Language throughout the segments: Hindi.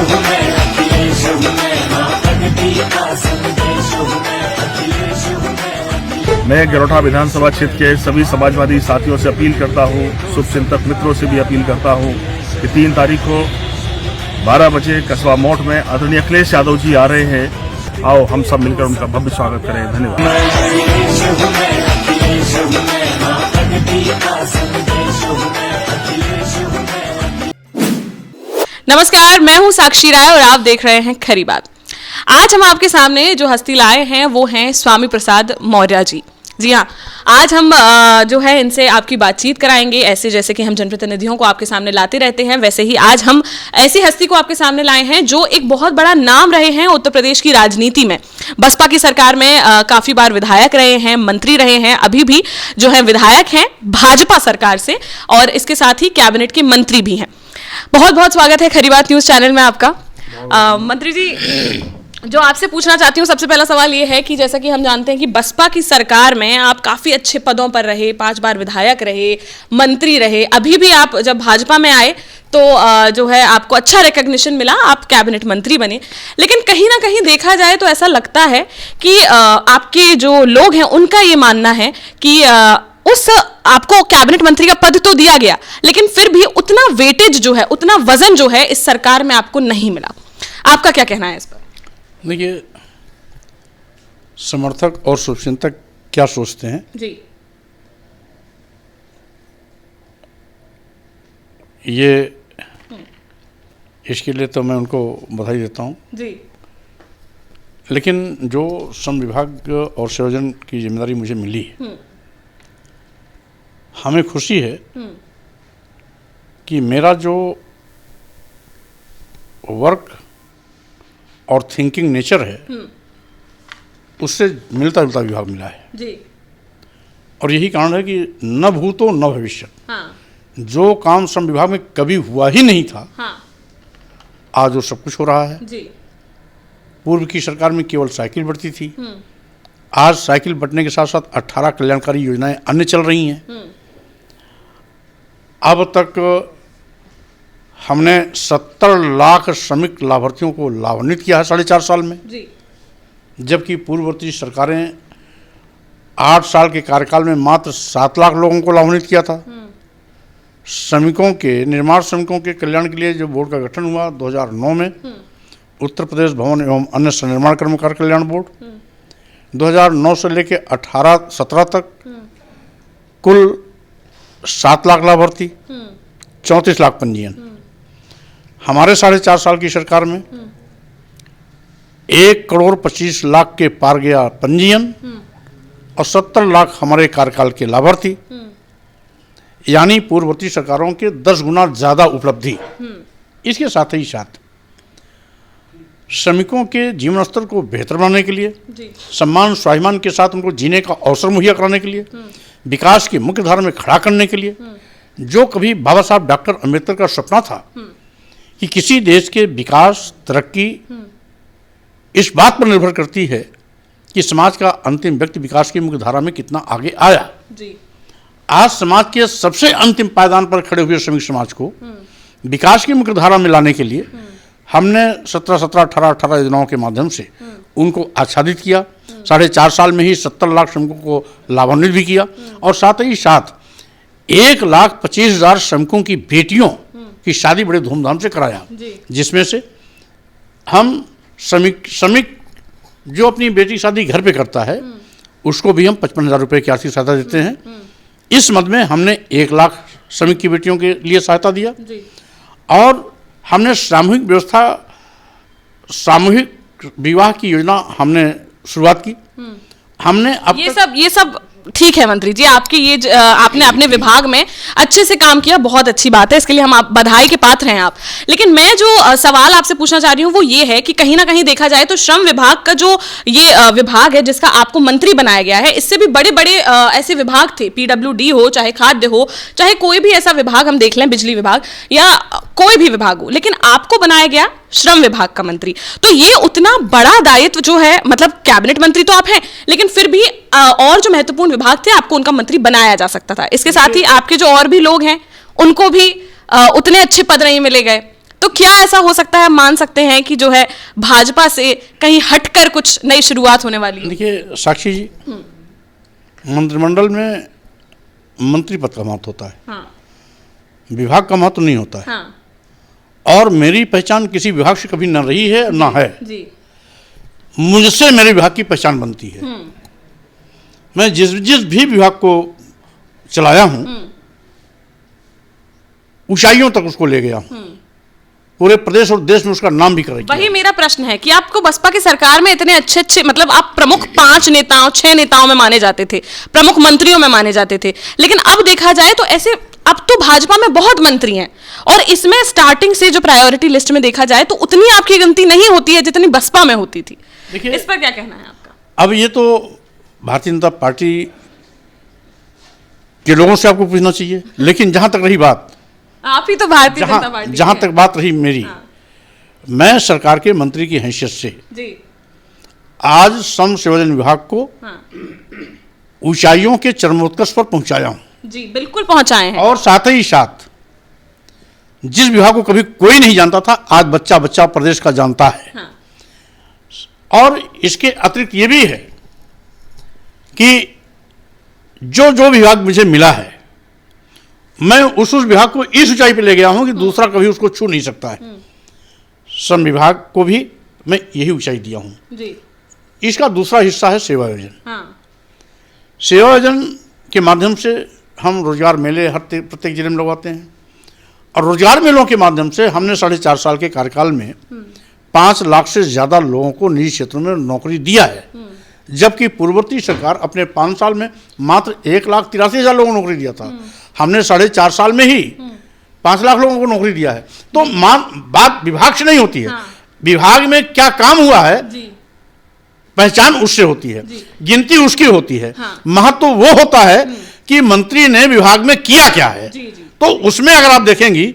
हूँ मैं, अखिलेश हूँ मैं, हाँ प्रगति का संदेश हूँ मैं, अखिलेश हूँ मैं। मैं गरोठा विधानसभा क्षेत्र के सभी समाजवादी साथियों से अपील करता हूँ, शुभचिंतक मित्रों से भी अपील करता हूँ कि 3 तारीख को 12 बजे कस्बा मोड़ में आदरणीय अखिलेश यादव जी आ रहे हैं। आओ हम सब मिलकर उनका भव्य स्वागत करें। धन्यवाद। अखिलेश हूँ मैं, अखिलेश हूँ मैं, हाँ प्रगति का संदेश हूँ मैं, अखिलेश हूँ मैं। नमस्कार, मैं हूं साक्षी राय और आप देख रहे हैं खरी बात। आज हम आपके सामने जो हस्ती लाए हैं वो हैं स्वामी प्रसाद मौर्य जी। जी हाँ, आज हम जो है इनसे आपकी बातचीत कराएंगे। ऐसे जैसे कि हम जनप्रतिनिधियों को आपके सामने लाते रहते हैं, वैसे ही आज हम ऐसी हस्ती को आपके सामने लाए हैं जो एक बहुत बड़ा नाम रहे हैं उत्तर प्रदेश की राजनीति में। बसपा की सरकार में काफी बार विधायक रहे हैं, मंत्री रहे हैं, अभी भी जो है विधायक हैं भाजपा सरकार से, और इसके साथ ही कैबिनेट के मंत्री भी हैं। बहुत बहुत स्वागत है खरी बात न्यूज चैनल में आपका। मंत्री जी, जो आपसे पूछना चाहती हूँ सबसे पहला सवाल ये है कि जैसा कि हम जानते हैं कि बसपा की सरकार में आप काफी अच्छे पदों पर रहे, 5 बार विधायक रहे, मंत्री रहे, अभी भी आप जब भाजपा में आए तो जो है आपको अच्छा रिकॉग्निशन मिला, आप कैबिनेट मंत्री बने। लेकिन कहीं ना कहीं देखा जाए तो ऐसा लगता है कि आपके जो लोग हैं उनका ये मानना है कि उस आपको कैबिनेट मंत्री का पद तो दिया गया, लेकिन फिर भी उतना वेटेज जो है, उतना वजन जो है इस सरकार में आपको नहीं मिला। आपका क्या कहना है इस पर? देखिए, समर्थक और शुभचिंतक क्या सोचते हैं जी, ये इसके लिए तो मैं उनको बधाई देता हूँ। जी, लेकिन जो श्रम विभाग और संयोजन की जिम्मेदारी मुझे मिली है, हमें खुशी है कि मेरा जो वर्क और थिंकिंग नेचर है उससे मिलता जुलता विभाग मिला है। जी, और यही कारण है कि न भूतो न भविष्य, हाँ, जो काम श्रम विभाग में कभी हुआ ही नहीं था, हाँ, आज वो सब कुछ हो रहा है। जी, पूर्व की सरकार में केवल साइकिल बढ़ती थी, आज साइकिल बढ़ने के साथ साथ 18 कल्याणकारी योजनाएं अन्य चल रही हैं। अब तक हमने 70 लाख श्रमिक लाभार्थियों को लाभान्वित किया है 4.5 साल में, जी, जबकि पूर्ववर्ती सरकारें 8 साल के कार्यकाल में मात्र 7 लाख लोगों को लाभान्वित किया था। श्रमिकों के, निर्माण श्रमिकों के कल्याण के लिए जो बोर्ड का गठन हुआ 2009 में, उत्तर प्रदेश भवन एवं अन्य संनिर्माण कर्मकार कल्याण बोर्ड, 2009 से लेकर 18-17 तक कुल 7 लाख लाभार्थी, 34 लाख पंजीयन। हमारे 4.5 साल की सरकार में 1,25,00,000 के पार गया पंजीयन और 70 लाख हमारे कार्यकाल के लाभार्थी, यानी पूर्ववर्ती सरकारों के 10 गुना ज़्यादा उपलब्धि। इसके साथ ही साथ श्रमिकों के जीवन स्तर को बेहतर बनाने के लिए, सम्मान स्वाभिमान के साथ उनको जीने का अवसर मुहैया कराने के लिए, विकास की मुख्य धारा में खड़ा करने के लिए, जो कभी बाबा साहब डॉक्टर अम्बेडकर का सपना था कि किसी देश के विकास, तरक्की इस बात पर निर्भर करती है कि समाज का अंतिम व्यक्ति विकास की मुख्य धारा में कितना आगे आया। जी, आज समाज के सबसे अंतिम पायदान पर खड़े हुए श्रमिक समाज को विकास की मुख्य धारा में लाने के लिए हमने 17-17, 18-18 योजनाओं के माध्यम से उनको आच्छादित किया। 4.5 साल में ही 70 लाख श्रमिकों को लाभान्वित भी किया, और साथ ही साथ 1,25,000 श्रमिकों की बेटियों की शादी बड़े धूमधाम से कराया, जिसमें से हम श्रमिक जो अपनी बेटी की शादी घर पे करता है उसको भी हम 55,000 रुपये की आर्थिक सहायता देते हैं। इस मद में हमने 1 लाख श्रमिक की बेटियों के लिए सहायता दिया, और हमने सामूहिक विवाह की योजना हमने शुरुआत की। हमने अब ये सब ठीक है मंत्री जी, आपकी ये आपने अपने विभाग में अच्छे से काम किया, बहुत अच्छी बात है, इसके लिए हम आप बधाई के पात्र हैं आप। लेकिन मैं जो सवाल आपसे पूछना चाह रही हूँ वो ये है कि कहीं ना कहीं देखा जाए तो श्रम विभाग का जो ये विभाग है जिसका आपको मंत्री बनाया गया है, इससे भी बड़े बड़े ऐसे विभाग थे, PWD हो, चाहे खाद्य हो, चाहे कोई भी ऐसा विभाग हम देख लें, बिजली विभाग या कोई भी विभाग हो, लेकिन आपको बनाया गया श्रम विभाग का मंत्री। तो ये उतना बड़ा दायित्व जो है, मतलब कैबिनेट मंत्री तो आप हैं, लेकिन फिर भी और जो महत्वपूर्ण विभाग थे आपको उनका मंत्री बनाया जा सकता था। इसके साथ ही आपके जो और भी लोग हैं उनको भी उतने अच्छे पद नहीं मिले गए। तो क्या ऐसा हो सकता है, मान सकते हैं कि जो है भाजपा से कहीं हटकर कुछ नई शुरुआत होने वाली है? देखिए साक्षी जी, मंत्रिमंडल में मंत्री पद का महत्व होता है, हाँ, विभाग का महत्व नहीं होता है। हाँ, और मेरी पहचान किसी विभाग से कभी न रही है ना है। जी, मुझसे मेरे विभाग की पहचान बनती है। मैं जिस जिस भी विभाग को चलाया हूं, ऊंचाइयों तक उसको ले गया हूं, पूरे प्रदेश और देश में उसका नाम भी कर वही मेरा प्रश्न है कि आपको बसपा की सरकार में इतने अच्छे अच्छे, मतलब आप प्रमुख 5 नेताओं 6 नेताओं में माने जाते थे, प्रमुख मंत्रियों में माने जाते थे, लेकिन अब देखा जाए तो ऐसे अब तो भाजपा में बहुत मंत्री हैं और इसमें स्टार्टिंग से जो प्रायोरिटी लिस्ट में देखा जाए तो उतनी आपकी गिनती नहीं होती है जितनी बसपा में होती थी। देखिए, इस पर क्या कहना है आपका? अब ये तो भारतीय जनता पार्टी के लोगों से आपको पूछना चाहिए, लेकिन जहां तक रही बात, आप ही तो भारतीय जनता पार्टी जहां के तक बात रही मेरी, मैं सरकार के मंत्री की हैसियत से जी, आज श्रम सेवायोजन विभाग को हाँ, ऊंचाइयों के चरमोत्कर्ष पर पहुंचाया हूं। जी बिल्कुल पहुंचाए हैं। और साथ ही साथ जिस विभाग को कभी कोई नहीं जानता था, आज बच्चा बच्चा प्रदेश का जानता है। हाँ, और इसके अतिरिक्त ये भी है कि जो जो विभाग मुझे मिला है, मैं उस विभाग को इस ऊंचाई पे ले गया हूं कि दूसरा कभी उसको छू नहीं सकता है। श्रम विभाग को भी मैं यही ऊंचाई दिया हूं। जी, इसका दूसरा हिस्सा है सेवा योजन। हाँ, सेवा योजन के माध्यम से हम रोजगार मेले प्रत्येक जिले में लगवाते हैं, और रोजगार मेलों के माध्यम से हमने 4.5 साल के कार्यकाल में 5 लाख से ज़्यादा लोगों को निजी क्षेत्रों में नौकरी दिया है, जबकि पूर्ववर्ती सरकार अपने 5 साल में मात्र 1,83,000 लोगों को नौकरी दिया था। हमने 4.5 साल में ही 5 लाख लोगों को नौकरी दिया है। तो बात विभाग से नहीं होती है, हाँ, विभाग में क्या काम हुआ है जी, पहचान उससे होती है, गिनती उसकी होती है। हाँ, महत्व वो होता है कि मंत्री ने विभाग में किया क्या है। जी, जी, तो उसमें अगर आप देखेंगी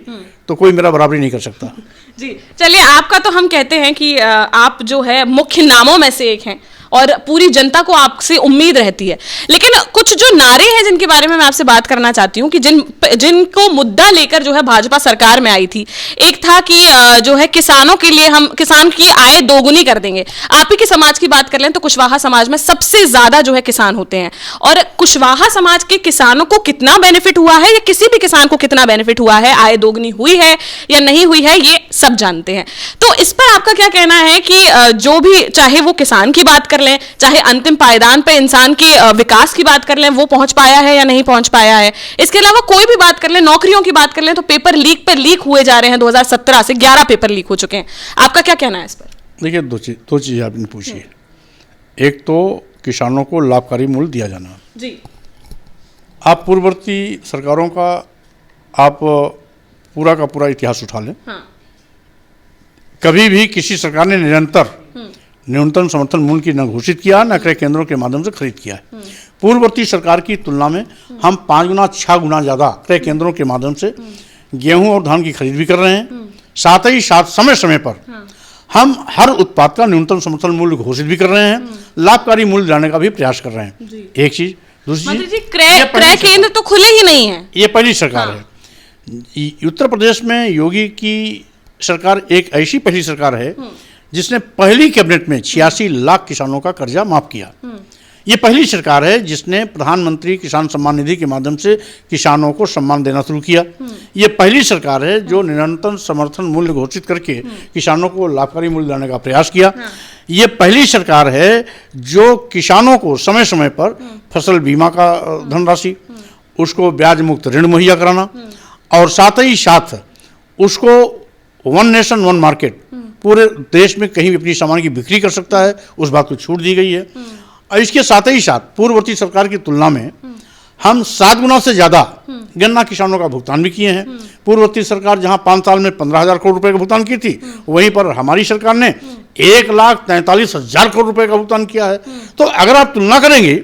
तो कोई मेरा बराबरी नहीं कर सकता। जी। चलिए, आपका तो हम कहते हैं कि आप जो है मुख्य नामों में से एक हैं और पूरी जनता को आपसे उम्मीद रहती है, लेकिन कुछ जो नारे हैं जिनके बारे में मैं आपसे बात करना चाहती हूँ कि जिनको मुद्दा लेकर जो है भाजपा सरकार में आई थी, एक था कि जो है किसानों के लिए हम किसान की आय दोगुनी कर देंगे। आप ही के समाज की बात कर लें तो कुशवाहा समाज में सबसे ज्यादा जो है किसान होते हैं, और कुशवाहा समाज के किसानों को कितना बेनिफिट हुआ है या किसी भी किसान को कितना बेनिफिट हुआ है, आय दोगुनी हुई है या नहीं हुई है, ये सब जानते हैं। तो इस पर आपका क्या कहना है कि जो भी, चाहे वो किसान की बात कर लें, चाहे अंतिम पायदान पे इंसान के विकास की बात कर लें, वो पहुंच पाया है या नहीं पहुंच पाया है, इसके अलावा कोई भी बात कर लें, नौकरियों की बात कर लें, तो पेपर लीक पर लीक हुए जा रहे हैं। 2017 से 11 पेपर लीक हो चुके हैं। आपका क्या कहना है इस पर? देखिए, दो चीज आपने पूछी है। एक तो किसानों को लाभकारी मूल्य दिया जाना। जी, आप पूर्ववर्ती सरकारों का आप पूरा का पूरा इतिहास उठा लें, हाँ, कभी भी किसी सरकार ने निरंतर न्यूनतम समर्थन मूल्य की न घोषित किया, न क्रय केंद्रों के माध्यम से खरीद किया है। पूर्ववर्ती सरकार की तुलना में हम 5 गुना 6 गुना ज़्यादा क्रय केंद्रों के माध्यम से गेहूं और धान की खरीद भी कर रहे हैं। साथ ही साथ समय समय पर हम हर उत्पाद का न्यूनतम समर्थन मूल्य घोषित भी कर रहे हैं, लाभकारी मूल्य लाने का भी प्रयास कर रहे हैं। एक चीज। दूसरी मंत्री जी, चीज, क्रय केंद्र तो खुले ही नहीं है। ये पहली सरकार है। उत्तर प्रदेश में योगी की सरकार एक ऐसी पहली सरकार है जिसने पहली कैबिनेट में 86 लाख किसानों का कर्जा माफ किया। ये पहली सरकार है जिसने प्रधानमंत्री किसान सम्मान निधि के माध्यम से किसानों को सम्मान देना शुरू किया। ये पहली सरकार है जो निरंतर समर्थन मूल्य घोषित करके किसानों को लाभकारी मूल्य देने का प्रयास किया। ये पहली सरकार है जो किसानों को समय समय पर फसल बीमा का धनराशि, उसको ब्याज मुक्त ऋण मुहैया कराना, और साथ ही साथ उसको 1 नेशन 1 मार्केट, पूरे देश में कहीं भी अपनी सामान की बिक्री कर सकता है, उस बात को छूट दी गई है। और इसके साथ ही साथ पूर्ववर्ती सरकार की तुलना में हम 7 गुना से ज़्यादा गन्ना किसानों का भुगतान भी किए हैं। पूर्ववर्ती सरकार जहां 5 साल में 15,000 करोड़ रुपए का भुगतान की थी, वहीं पर हमारी सरकार ने 1,43,000 करोड़ रुपए का भुगतान किया है। तो अगर आप तुलना करेंगे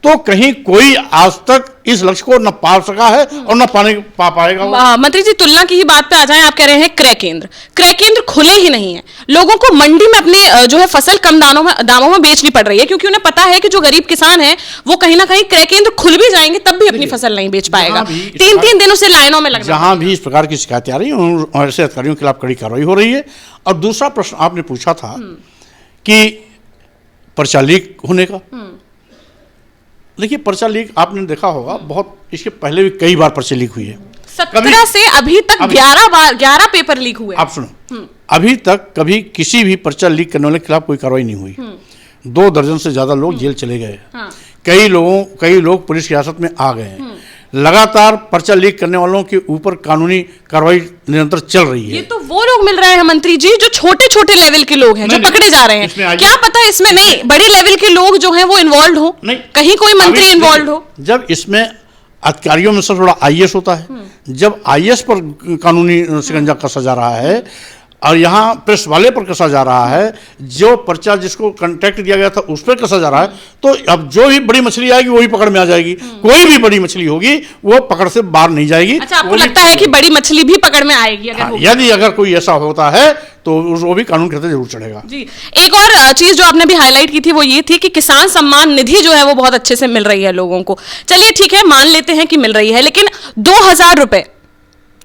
तो कहीं कोई आज तक इस लक्ष्य को न पा सका है और न पा पाएगा वो। मंत्री जी, तुलना की ही बात पे आ जाएं, आप कह रहे हैं क्रय केंद्र खुले ही नहीं है। लोगों को मंडी में अपनी जो है फसल कम दामों में बेचनी पड़ रही है, क्योंकि उन्हें पता है कि जो गरीब किसान है वो कहीं ना कहीं क्रय केंद्र खुल भी जाएंगे तब भी अपनी फसल नहीं बेच पाएगा। 3-3 दिनों से लाइनों में लगना। जहां भी इस प्रकार की शिकायतें आ रही हैं ऐसे अधिकारियों के खिलाफ कड़ी कार्रवाई हो रही है। और दूसरा प्रश्न आपने पूछा था कि पर्चा लीक होने का। देखिए, पर्चा लीक आपने देखा होगा, बहुत इसके पहले भी कई बार पर्चे लीक हुई है। 17 से अभी तक 11 पेपर लीक हुए। आप सुनो, अभी तक कभी किसी भी पर्चा लीक करने वाले के खिलाफ कोई कार्रवाई नहीं हुई। 2 दर्जन से ज्यादा लोग जेल चले गए। कई लोग पुलिस की हिरासत में आ गए हैं। लगातार पर्चा लीक करने वालों के ऊपर कानूनी कार्रवाई निरंतर चल रही है। ये तो वो लोग मिल रहे हैं मंत्री जी जो छोटे लेवल के लोग हैं, जो पकड़े जा रहे हैं। क्या पता इसमें नहीं बड़ी लेवल के लोग जो हैं वो इन्वॉल्व हो, कहीं कोई मंत्री इन्वॉल्व हो। जब इसमें अधिकारियों में सबसे बड़ा आईएएस होता है, जब आईएएस पर कानूनी शिकंजा कसा जा रहा है और यहाँ प्रेस वाले पर कसा जा रहा है, जो पर्चा जिसको कॉन्ट्रैक्ट दिया गया था उस पर कसा जा रहा है, तो अब जो भी बड़ी मछली आएगी वही पकड़ में आ जाएगी। कोई भी बड़ी मछली होगी वो पकड़ से बाहर नहीं जाएगी। अच्छा, आपको लगता है कि बड़ी मछली भी पकड़ में आएगी? यदि अगर कोई ऐसा होता है तो वो भी कानून के तहत जरूर चढ़ेगा। जी, एक और चीज जो आपने भी हाईलाइट की थी वो ये थी कि किसान सम्मान निधि जो है वो बहुत अच्छे से मिल रही है लोगों को। चलिए ठीक है, मान लेते हैं कि मिल रही है, लेकिन 2000 रुपए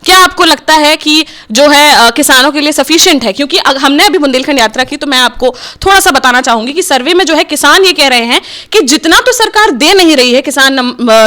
क्या आपको लगता है कि जो है किसानों के लिए सफिशिएंट है? क्योंकि हमने अभी बुंदेलखंड यात्रा की तो मैं आपको थोड़ा सा बताना चाहूंगी कि सर्वे में जो है किसान ये कह रहे हैं कि जितना तो सरकार दे नहीं रही है किसान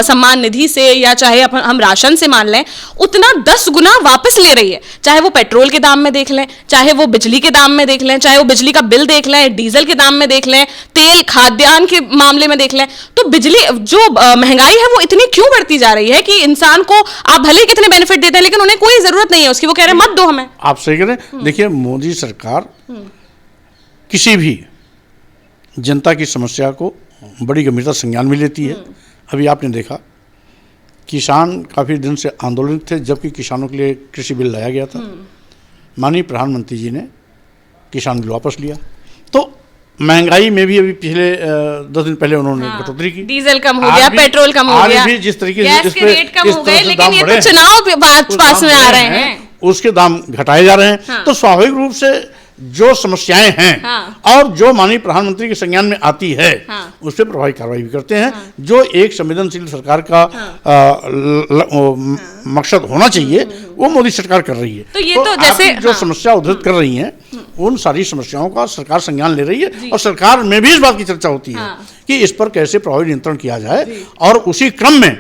सम्मान निधि से या चाहे हम राशन से मान लें, उतना 10 गुना वापस ले रही है। चाहे वो पेट्रोल के दाम में देख लें, चाहे वो बिजली के दाम में देख लें, चाहे वो बिजली का बिल देख लें, डीजल के दाम में देख लें, तेल खाद्यान्न के मामले में देख लें। तो बिजली जो महंगाई है वो इतनी क्यों बढ़ती जा रही है कि इंसान को आप भले कितने बेनिफिट देते हैं लेकिन उन्हें कोई जरूरत नहीं है उसकी, वो कह रहे हैं मत दो हमें। आप सही कह रहे हैं। देखिए, मोदी सरकार किसी भी जनता की समस्या को बड़ी गंभीरता संज्ञान में लेती है। अभी आपने देखा, किसान काफी दिन से आंदोलित थे, जबकि किसानों के लिए कृषि बिल लाया गया था। माननीय प्रधानमंत्री जी ने किसान बिल वापस लिया। तो महंगाई में भी अभी पिछले 10 दिन पहले उन्होंने कटौती की। डीजल कम हो गया, पेट्रोल कम हो गया, भी जिस तरीके से गैस के रेट कम हो गए, लेकिन ये तो चुनाव पास में आ रहे हैं, उसके दाम घटाए जा रहे हैं। तो स्वाभाविक रूप से जो समस्याएं हैं और जो माननीय प्रधानमंत्री के संज्ञान में आती है उस पर प्रभावी कार्रवाई भी करते हैं। जो एक संवेदनशील सरकार का मकसद होना चाहिए वो मोदी सरकार कर रही है। तो ये तो जैसे जो समस्या उद्धृत कर रही हैं उन सारी समस्याओं का सरकार संज्ञान ले रही है और सरकार में भी इस बात की चर्चा होती है कि इस पर कैसे प्रभावी नियंत्रण किया जाए। और उसी क्रम में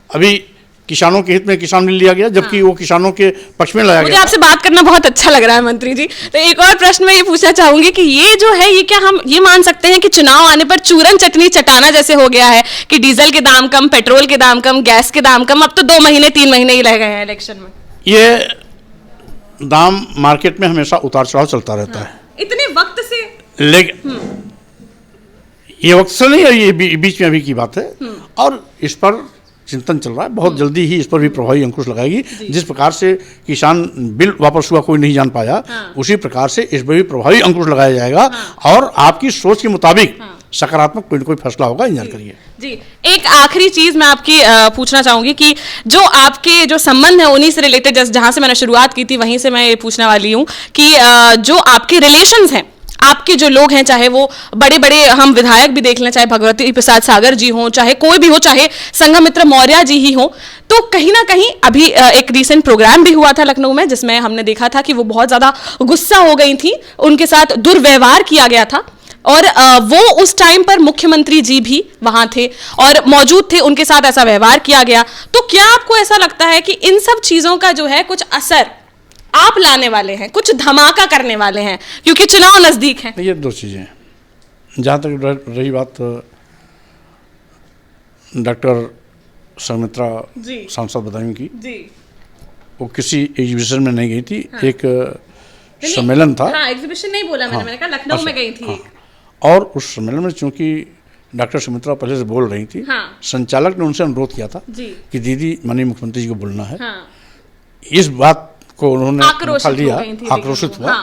अभी किसानों के हित में किसान बिल लिया गया, जबकि वो किसानों के पक्ष में लाया गया। मुझे आपसे बात करना बहुत अच्छा लग रहा है मंत्री जी। तो एक और प्रश्न मैं ये पूछना चाहूंगी कि ये जो है, ये क्या हम ये मान सकते हैं कि चुनाव आने पर चूरन चटनी चटाना जैसे हो गया है कि डीजल के दाम कम, पेट्रोल के दाम कम, गैस के दाम कम, अब तो 2 महीने 3 महीने ही रह गए हैं इलेक्शन में। ये दाम मार्केट में हमेशा उतार चढ़ाव चलता रहता है इतने वक्त से, लेकिन ये वक्त से नहीं है, ये बीच में अभी की बात है और इस पर चिंतन चल रहा है। बहुत जल्दी ही इस पर भी प्रभावी अंकुश लगाएगी। जिस प्रकार से किसान बिल वापस हुआ कोई नहीं जान पाया, उसी प्रकार से इस पर भी प्रभावी अंकुश लगाया जाएगा और आपकी सोच के मुताबिक सकारात्मक कोई न कोई फैसला होगा, इंतजार करिए। जी, एक आखिरी चीज मैं आपकी पूछना चाहूंगी कि जो आपके जो संबंध है उन्हीं से रिलेटेड, जहां से मैंने शुरुआत की थी वहीं से मैं ये पूछने वाली हूँ कि जो आपके रिलेशंस हैं, आपके जो लोग हैं, चाहे वो बड़े बड़े हम विधायक भी देख लें, चाहे भगवती प्रसाद सागर जी हों, चाहे कोई भी हो, चाहे संघमित्रा मौर्य जी ही हों, तो कहीं ना कहीं अभी एक रीसेंट प्रोग्राम भी हुआ था लखनऊ में जिसमें हमने देखा था कि वो बहुत ज्यादा गुस्सा हो गई थी, उनके साथ दुर्व्यवहार किया गया था और वो उस टाइम पर मुख्यमंत्री जी भी वहां थे और मौजूद थे, उनके साथ ऐसा व्यवहार किया गया। तो क्या आपको ऐसा लगता है कि इन सब चीजों का जो है कुछ असर आप लाने वाले हैं, कुछ धमाका करने वाले हैं, क्योंकि चुनाव नजदीक है? ये 2 चीजें हैं। जहाँ तक रही बात डॉक्टर संघमित्रा सांसद बदायूं की, वो किसी एग्जीबिशन में नहीं गई थी, एक सम्मेलन था। एग्जीबिशन नहीं बोला मैंने कहा लखनऊ में गई थी। और उस सम्मेलन में चूंकि डॉक्टर संघमित्रा पहले से बोल रही थी, संचालक ने उनसे अनुरोध किया था कि दीदी माननीय मुख्यमंत्री जी को बोलना है। इस बात को उन्होंने उठा लिया, आक्रोशित हुआ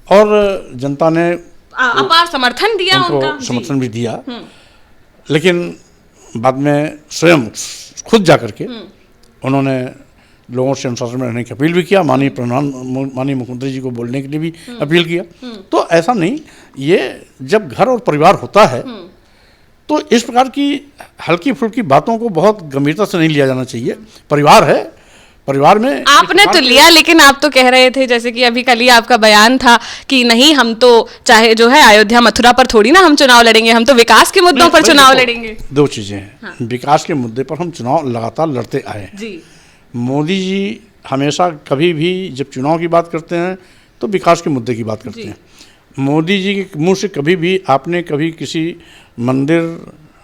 और जनता ने अपार समर्थन दिया, उनको समर्थन भी दिया। लेकिन बाद में स्वयं खुद जा करके उन्होंने लोगों से अनुशासन में रहने की अपील भी किया, माननीय मुख्यमंत्री जी को बोलने के लिए भी अपील किया। तो ऐसा नहीं, ये जब घर और परिवार होता है तो इस प्रकार की हल्की फुल्की बातों को बहुत गंभीरता से नहीं लिया जाना चाहिए। परिवार है, परिवार में आपने तो लिया, लेकिन आप तो कह रहे थे, जैसे कि अभी कल ही आपका बयान था कि नहीं, हम तो चाहे जो है अयोध्या मथुरा पर थोड़ी ना हम चुनाव लड़ेंगे, हम तो विकास के मुद्दों पर चुनाव लड़ेंगे। दो चीजें हैं, विकास के मुद्दे पर हम चुनाव लगातार लड़ते आए हैं जी। मोदी जी हमेशा कभी भी जब चुनाव की बात करते हैं तो विकास के मुद्दे की बात करते हैं। मोदी जी के मुंह से कभी भी आपने कभी किसी मंदिर,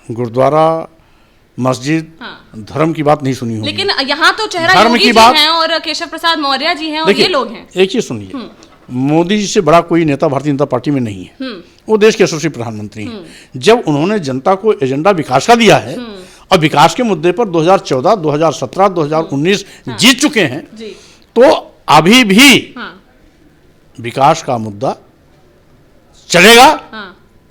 गुरुद्वारा, मस्जिद, धर्म की बात नहीं सुनी होगी। लेकिन यहाँ तो चेहरा धर्म योगी की जी बात हैं और केशव प्रसाद मौर्य जी हैं और ये लोग हैं। एक चीज सुनिए, मोदी जी से बड़ा कोई नेता भारतीय जनता पार्टी में नहीं है। वो देश के यशस्वी प्रधानमंत्री हैं। जब उन्होंने जनता को एजेंडा विकास का दिया है और विकास के मुद्दे पर 2014, 2017, 2019 जीत चुके हैं, तो अभी भी विकास का मुद्दा चलेगा,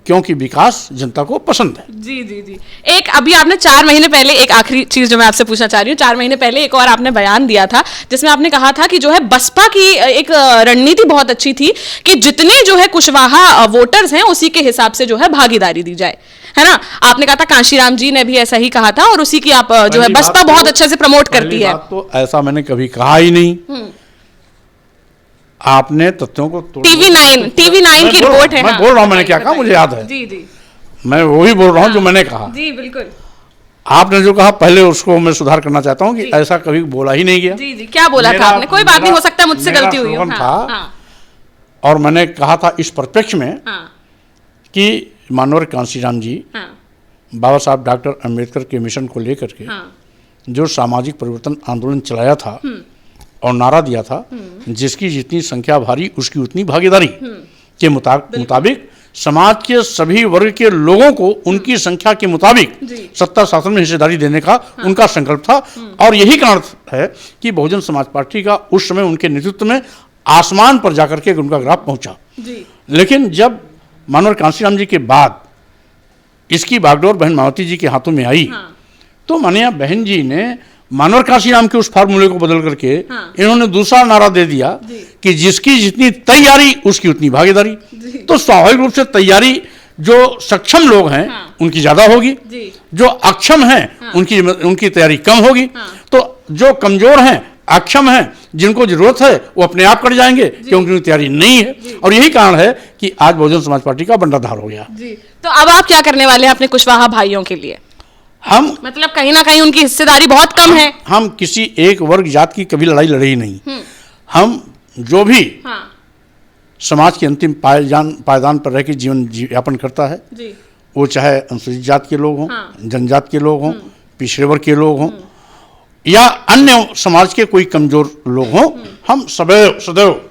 क्योंकि विकास जनता को पसंद है। जी जी जी। एक अभी आपने 4 महीने पहले, एक आखिरी चीज जो मैं आपसे पूछना चाह रही हूँ, 4 महीने पहले एक और आपने बयान दिया था जिसमें आपने कहा था कि जो है बसपा की एक रणनीति बहुत अच्छी थी कि जितने जो है कुशवाहा वोटर्स हैं उसी के हिसाब से जो है भागीदारी दी जाए, है ना। आपने कहा था, कांशीराम जी ने भी ऐसा ही कहा था, और उसी की आप जो है बसपा बहुत अच्छे से प्रमोट करती है। तो ऐसा मैंने कभी कहा ही नहीं। आपने तथ्यों को टीवी 9 की रिपोर्ट है। मैं बोल रहा हूं, मैंने क्या कहा मुझे याद है। जी जी, मैं वही बोल रहा हूं जो मैंने कहा। जी बिल्कुल। आपने जो कहा पहले उसको मैं सुधार करना चाहता हूं कि ऐसा कभी बोला ही नहीं गया। जी जी, क्या बोला था आपने? कोई बात नहीं, हो सकता है मुझसे गलती हुई हो। था और मैंने कहा था इस परिप्रेक्ष्य में कि माननीय कांशीराम जी बाबा साहब डॉक्टर अंबेडकर के मिशन को लेकर के जो सामाजिक परिवर्तन आंदोलन चलाया था और नारा दिया था, जिसकी जितनी संख्या भारी उसकी उतनी भागीदारी के मुताबिक समाज के सभी वर्ग के लोगों को उनकी संख्या के मुताबिक सत्ता शासन में हिस्सेदारी देने का उनका संकल्प था। और यही कारण है कि बहुजन समाज पार्टी का उस समय उनके नेतृत्व में आसमान पर जाकर के उनका ग्राफ पहुंचा। लेकिन जब माननीय कांशीराम जी के बाद इसकी बागडोर बहन मायावती जी के हाथों में आई, तो माननीय बहन जी ने माननीय कांशीराम के उस फार्मूले को बदल करके इन्होंने दूसरा नारा दे दिया कि जिसकी जितनी तैयारी उसकी उतनी भागीदारी। तो स्वाभाविक रूप से तैयारी जो सक्षम लोग हैं उनकी ज्यादा होगी, जो अक्षम हैं उनकी तैयारी कम होगी। तो जो कमजोर हैं, अक्षम हैं, जिनको जरूरत है वो अपने आप कर जाएंगे क्योंकि उनकी तैयारी नहीं है। और यही कारण है कि आज बहुजन समाज पार्टी का बंटाधार हो गया। तो अब आप क्या करने वाले हैं अपने कुशवाहा भाइयों के लिए? हम मतलब कहीं ना कहीं उनकी हिस्सेदारी बहुत कम है। हम किसी एक वर्ग जात की कभी लड़ाई लड़े ही नहीं। हम जो भी समाज के अंतिम पायदान पर रह के जीवन यापन करता है, वो चाहे अनुसूचित जात के लोग हों, जनजात के लोग हों, पिछड़े वर्ग के लोग हों या अन्य समाज के कोई कमजोर लोग हों, हम सदैव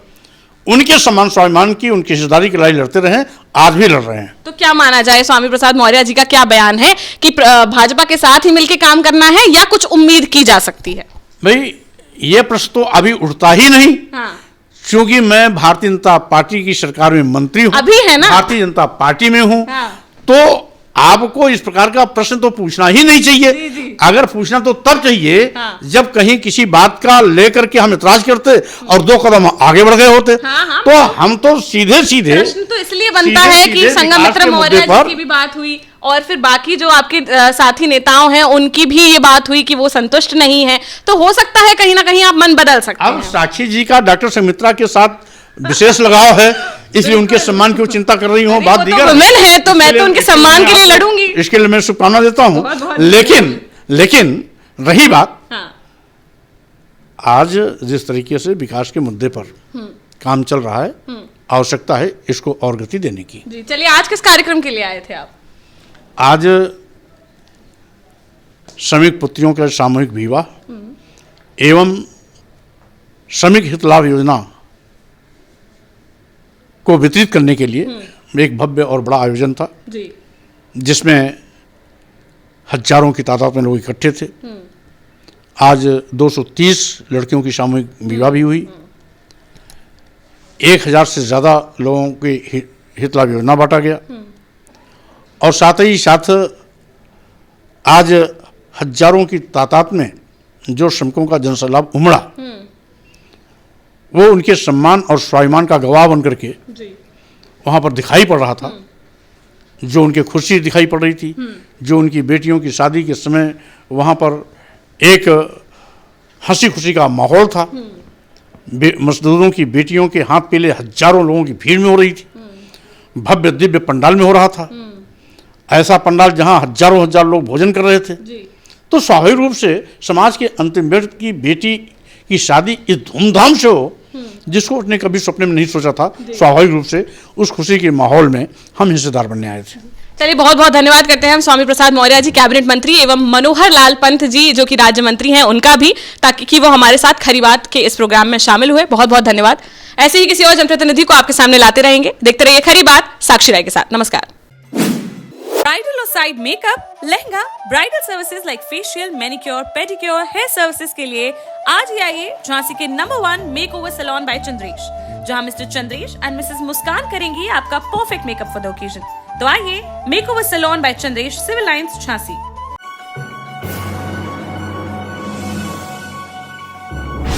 उनके सम्मान स्वाभिमान की, उनकी हिस्सेदारी की लड़ाई लड़ते रहे, आज भी लड़ रहे हैं। तो क्या माना जाए, स्वामी प्रसाद मौर्य जी का क्या बयान है कि भाजपा के साथ ही मिलकर काम करना है या कुछ उम्मीद की जा सकती है? भाई ये प्रश्न तो अभी उठता ही नहीं, क्योंकि मैं भारतीय जनता पार्टी की सरकार में मंत्री हूं, अभी है ना, भारतीय जनता पार्टी में हूं। तो आपको इस प्रकार का प्रश्न तो पूछना ही नहीं चाहिए। अगर पूछना तो तब चाहिए जब कहीं किसी बात का लेकर के हम इतराज करते और 2 कदम आगे बढ़ गए होते। तो हम तो सीधे प्रश्न तो इसलिए बनता है कि संघमित्र मौर्य जी की भी बात हुई और फिर बाकी जो आपके साथी नेताओं हैं उनकी भी ये बात हुई कि वो संतुष्ट नहीं है। तो हो सकता है कहीं ना कहीं आप मन बदल सकते हैं। अब साक्षी जी का डॉक्टर संघमित्रा के साथ विशेष लगाव है, इसलिए उनके सम्मान की चिंता कर रही हूँ। बात दीगर है तो मैं तो उनके सम्मान के लिए लड़ूंगी, इसके लिए मैं शुभकामना देता हूँ। लेकिन रही बात, आज जिस तरीके से विकास के मुद्दे पर काम चल रहा है, आवश्यकता है इसको और गति देने की। जी चलिए, आज किस कार्यक्रम के लिए आए थे आप? आज श्रमिक पुत्रियों के सामूहिक विवाह एवं श्रमिक हित लाभ योजना को वितरित करने के लिए एक भव्य और बड़ा आयोजन था, जिसमें हजारों की तादाद में लोग इकट्ठे थे। आज 230 लड़कियों की सामूहिक विवाह भी हुई। 1000 से ज़्यादा लोगों की हित लाभ योजना बांटा गया और साथ ही साथ आज हजारों की तादाद में जो श्रमिकों का जनसैलाब उमड़ा, वो उनके सम्मान और स्वाभिमान का गवाह बन करके वहाँ पर दिखाई पड़ रहा था। जो उनकी खुशी दिखाई पड़ रही थी, जो उनकी बेटियों की शादी के समय वहाँ पर एक हंसी खुशी का माहौल था। मजदूरों की बेटियों के हाथ पीले हजारों लोगों की भीड़ में हो रही थी। भव्य दिव्य पंडाल में हो रहा था। ऐसा पंडाल जहाँ हजारों हजार लोग भोजन कर रहे थे। तो स्वाभाविक रूप से समाज के अंतिम व्यक्ति की बेटी की शादी इस धूमधाम से हो, जिसको उसने कभी सपने में नहीं सोचा था, स्वाभाविक रूप से उस खुशी के माहौल में हम हिस्सेदार बनने आए थे। चलिए, बहुत बहुत धन्यवाद करते हैं हम स्वामी प्रसाद मौर्य जी, कैबिनेट मंत्री, एवं मनोहर लाल पंत जी जो कि राज्य मंत्री हैं, उनका भी, ताकि कि वो हमारे साथ खरी बात के इस प्रोग्राम में शामिल हुए। बहुत बहुत धन्यवाद। ऐसे ही किसी और जनप्रतिनिधि को आपके सामने लाते रहेंगे। देखते रहिए खरी बात साक्षी राय के साथ। नमस्कार। ब्राइडल और side makeup, lehenga, bridal services like facial, manicure, pedicure, hair services के लिए आज ही आइए झांसी के number 1 makeover salon by Chandresh, जहां mister Chandresh and missus Muskan करेंगी आपका perfect makeup for the occasion. तो आइए, makeover salon by Chandresh, civil lines, Jhansi.